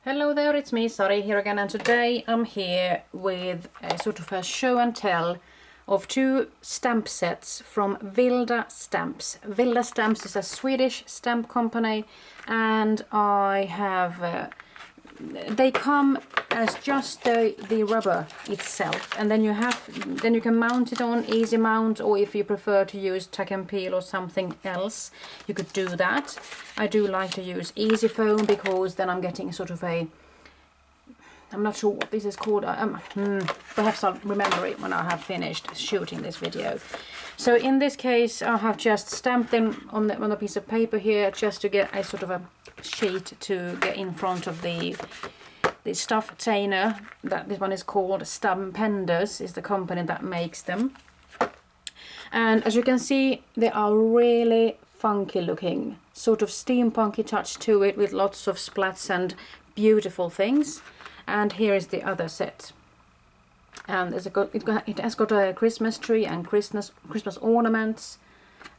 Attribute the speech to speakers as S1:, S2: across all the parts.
S1: Hello there, it's me, Sari here again, and today I'm here with a sort of a show and tell of two stamp sets from Vilda Stamps. Vilda Stamps is a Swedish stamp company, and I have they come as just the rubber itself, and then you can mount it on easy mount, or if you prefer to use tack and peel or something else, you could do that. I do like to use easy foam because then I'm getting sort of a, I'm not sure what this is called. Perhaps I'll remember it when I have finished shooting this video. So in this case, I have just stamped them on a piece of paper here, just to get a sort of a sheet to get in front of the stuff tainer. That this one is called Stampenders, is the company that makes them. And as you can see, they are really funky looking, sort of steampunky touch to it, with lots of splats and beautiful things. And here is the other set, and it has got a Christmas tree and Christmas ornaments,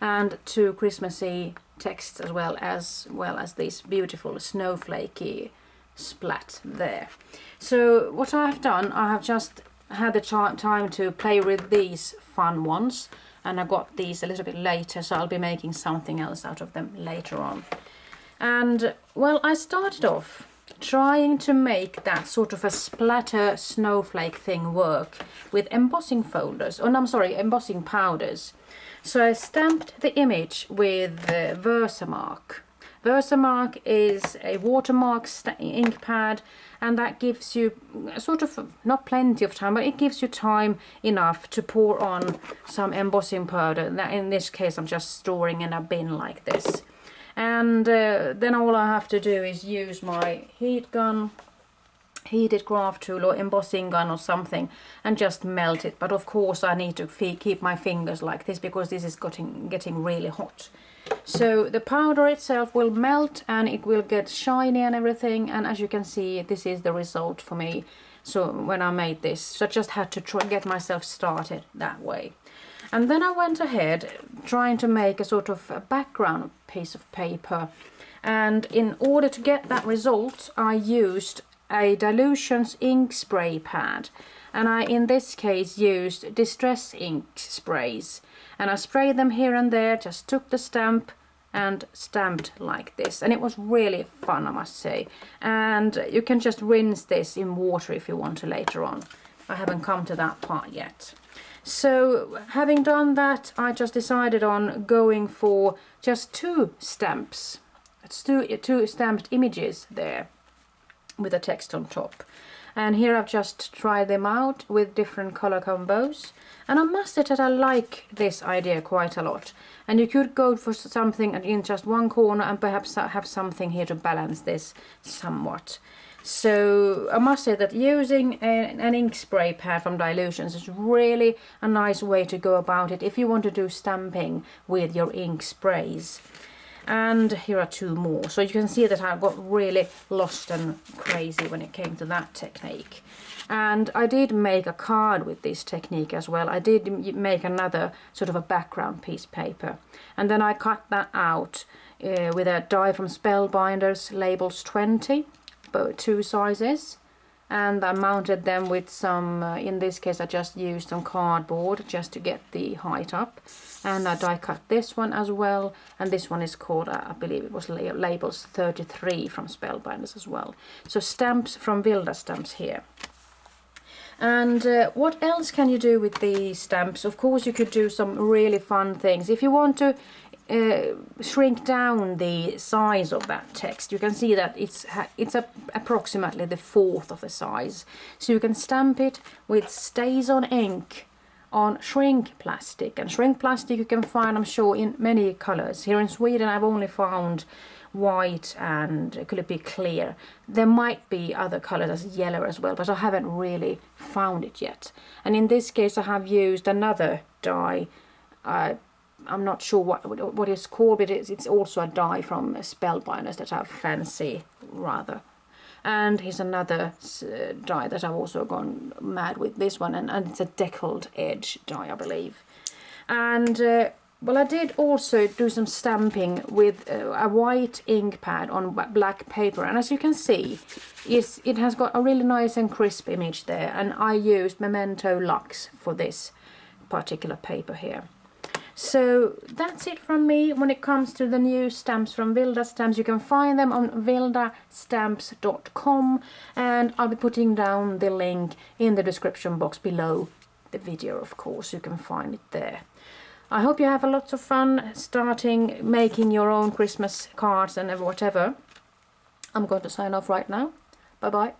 S1: and two Christmassy texts as well as this beautiful snowflakey splat there. So what I have done, I have just had the time to play with these fun ones, and I got these a little bit later, so I'll be making something else out of them later on. And well, I started off trying to make that sort of a splatter snowflake thing work with embossing folders, oh no, I'm sorry, embossing powders. So I stamped the image with Versamark. Versamark is a watermark ink pad, and that gives you sort of, not plenty of time, but it gives you time enough to pour on some embossing powder. That, in this case, I'm just storing in a bin like this. And then all I have to do is use my heated craft tool or embossing gun or something, and just melt it. But of course I need to keep my fingers like this, because this is getting really hot. So the powder itself will melt and it will get shiny and everything, and as you can see, this is the result for me. So when I made this, so I just had to get myself started that way. And then I went ahead trying to make a sort of a background piece of paper, and in order to get that result I used a Dilutions ink spray pad, and I in this case used Distress ink sprays, and I sprayed them here and there, just took the stamp and stamped like this, and it was really fun, I must say. And you can just rinse this in water if you want to later on. I haven't come to that part yet. So having done that, I just decided on going for just two stamps. It's two stamped images there with a text on top. And here I've just tried them out with different color combos, and I must say that I like this idea quite a lot. And you could go for something in just one corner and perhaps have something here to balance this somewhat. So I must say that using an ink spray pad from Dilutions is really a nice way to go about it if you want to do stamping with your ink sprays. And here are two more. So you can see that I got really lost and crazy when it came to that technique. And I did make a card with this technique as well. I did make another sort of a background piece paper, and then I cut that out with a die from Spellbinders, labels 20. Two sizes, and I mounted them with some, in this case I just used some cardboard just to get the height up, and I die cut this one as well, and this one is called, I believe it was labels 33 from Spellbinders as well. So stamps from Vilda Stamps here. And what else can you do with these stamps? Of course you could do some really fun things. If you want to shrink down the size of that text, you can see that it's approximately the fourth of the size. So you can stamp it with Stays on ink on shrink plastic, and shrink plastic you can find, I'm sure, in many colors. Here in Sweden I've only found white and could it be clear. There might be other colors as yellow as well, but I haven't really found it yet. And in this case I have used another dye. I'm not sure what it's called, but it's also a die from Spellbinders that I fancy rather. And here's another die that I've also gone mad with, this one, and it's a deckled edge die, I believe. And Well, I did also do some stamping with a white ink pad on black paper, and as you can see, it has got a really nice and crisp image there, and I used Memento Lux for this particular paper here. So that's it from me when it comes to the new stamps from Vilda Stamps. You can find them on vildastamps.com, and I'll be putting down the link in the description box below the video, of course. You can find it there. I hope you have a lot of fun making your own Christmas cards and whatever. I'm going to sign off right now. Bye bye.